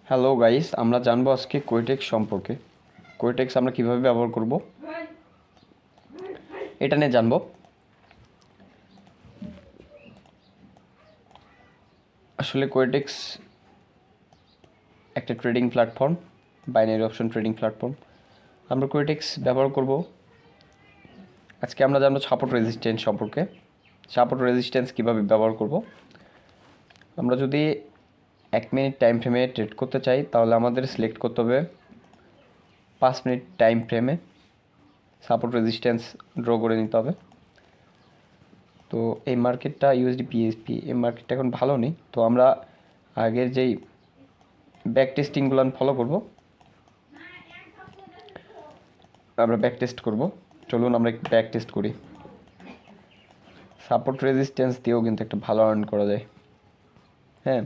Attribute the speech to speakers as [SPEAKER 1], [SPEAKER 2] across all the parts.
[SPEAKER 1] Hello guys, আমরা জানবো আজকে কোয়েটেক্স সম্পর্কে। কোয়েটেক্স আমরা কিভাবে ব্যবহার করব এটা নিয়ে জানবো। আসলে কোয়েটেক্স একটা trading platform, binary option trading platform. আমরা কোয়েটেক্স ব্যবহার করব। আজকে আমরা জানবো সাপোর্ট রেজিস্ট্যান্স সম্পর্কে। সাপোর্ট রেজিস্ট্যান্স কীভাবে ব্যবহার করব। আমরা যদি 1 মিনিট টাইম ফ্রেমে ট্রেড করতে চাই তাহলে আমাদের সিলেক্ট করতে হবে 5 মিনিট টাইম ফ্রেমে সাপোর্ট রেজিস্ট্যান্স ড্র করে নিতে হবে। তো এই মার্কেটটা ইউএসডি পিএসপি, এই মার্কেটটা এখন ভালো নেই। তো আমরা আগের যেই ব্যাক টেস্টিংগুলো ফলো করব, আমরা ব্যাক টেস্ট করব। চলুন আমরা ব্যাক টেস্ট করি। সাপোর্ট রেজিস্ট্যান্স দিয়েও কিন্তু একটা ভালো আর্ন করা যায়। হ্যাঁ,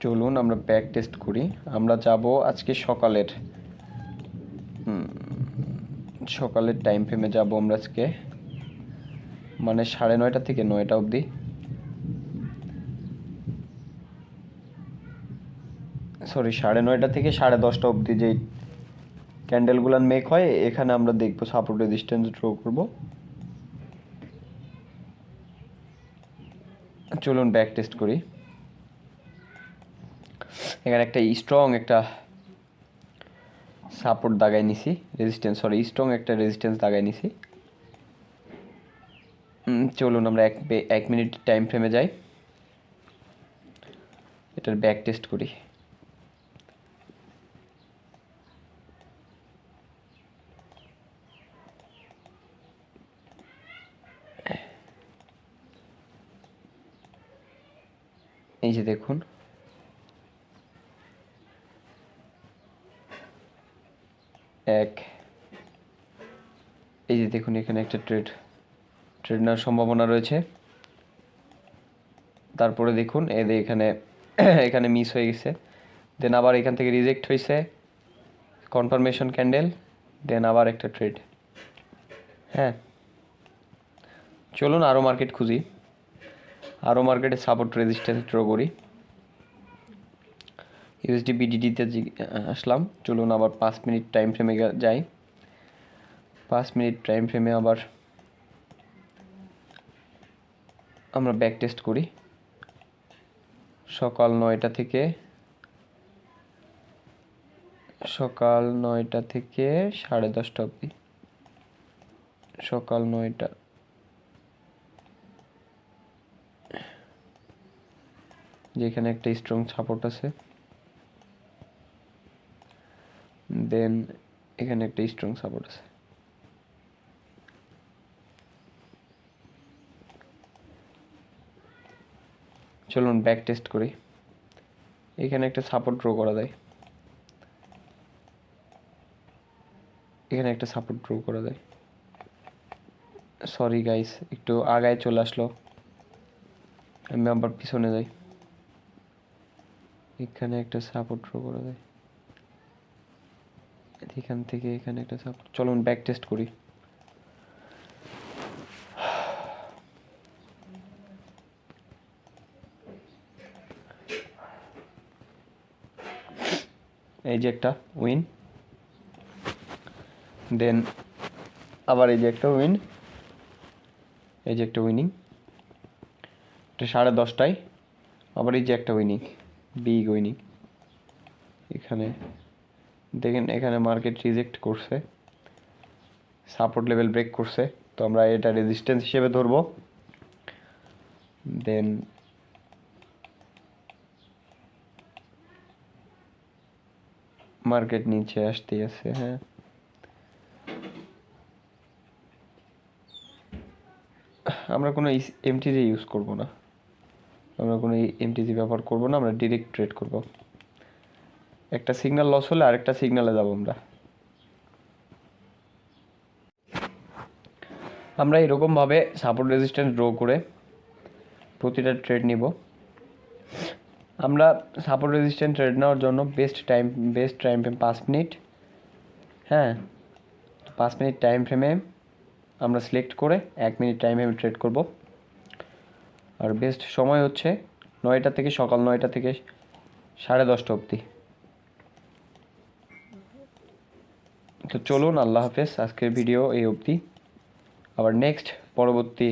[SPEAKER 1] চলুন আমরা ব্যাক টেস্ট করি। আমরা যাব আজকে সকালের টাইম ফ্রেমে যাব আমরা আজকে, মানে 9:30 থেকে 9টা অবধি। সরি, 9:30 থেকে 10:30 অবধি যেই ক্যান্ডেলগুলো মেক হয়, এখানে আমরা দেখবো সাপোর্ট রেজিস্ট্যান্স ড্র করব। চলুন ব্যাক টেস্ট করি। এখানে একটা স্ট্রং একটা সাপোর্ট দাগাই নিছি, স্ট্রং একটা রেজিস্ট্যান্স দাগাই নিছি। চলুন আমরা 1 মিনিট টাইম ফ্রেমে যাই, এটার ব্যাক টেস্ট করি। এই যে দেখুন, এই যে দেখুন, এখানে একটা ট্রেড নেওয়ার সম্ভাবনা রয়েছে। তারপরে দেখুন এখানে এখানে মিস হয়ে গেছে, দেন আবার এখান থেকে রিজেক্ট হয়েছে, কনফার্মেশন ক্যান্ডেল, দেন আবার একটা ট্রেড। হ্যাঁ, চলুন আরও মার্কেট খুঁজি, আরও মার্কেটে সাপোর্ট রেজিস্ট্যান্স ড্র করি। ইউএসডি বিডিডিতে আসলাম। চলুন আবার 5 মিনিট টাইম ফ্রেমে যাই। 5 মিনিট টাইম ফ্রেমে আবার আমরা ব্যাক টেস্ট করি। সকাল 9টা থেকে 10:30 অবধি। সকাল 9টা, যেখানে একটা স্ট্রং সাপোর্ট আছে, দেন এখানে একটা স্ট্রং সাপোর্ট আছে। চলুন ব্যাক টেস্ট করি। এখানে একটা সাপোর্ট ড্র করা যায়, এখানে একটা সাপোর্ট ড্র করা যায়। সরি গাইস, একটু আগায় চলে আসলো, আমি আবার পিছনে যাই। এখানে একটা সাপোর্ট ড্র করা যায়, এখান থেকে এখানে একটা সাপোর্ট। চলুন ব্যাক টেস্ট করি। এই যে একটা উইন, দেন আবার এই যে একটা উইন, এই যে একটা উইনিং, এটা 10:30টায় আবার এই যে একটা উইনিং, বিগ উইনিং। এখানে দেখেন, এখানে মার্কেট রিজেক্ট করছে, সাপোর্ট লেভেল ব্রেক করছে, তো আমরা এটা রেজিস্ট্যান্স হিসেবে ধরবো। দেন মার্কেট নিচে আসতেই আছে। হ্যাঁ, আমরা কোনো এমটিজি ইউজ করব না, আমরা কোনো এমটিজি ব্যবহার করব না, আমরা ডিরেক্ট ট্রেড করব। একটা সিগন্যাল লস হলে আরেকটা সিগন্যালে যাব আমরা। আমরা এরকমভাবে সাপোর্ট রেজিস্ট্যান্স ড্র করে প্রতিটা ট্রেড নিব। আমরা সাপোর্ট রেজিস্ট্যান্স ট্রেড নেওয়ার জন্য বেস্ট টাইম ফ্রেম 5 মিনিট। হ্যাঁ, 5 মিনিট টাইম ফ্রেমে আমরা সিলেক্ট করে 1 মিনিট টাইম ফ্রেমে ট্রেড করব। আর বেস্ট সময় হচ্ছে 9টা থেকে সকাল 9টা থেকে 10:30 অবধি। তো চলুন, আল্লাহ হাফেজ। আজকের ভিডিও এই অবধি। আবার নেক্সট পরবর্তী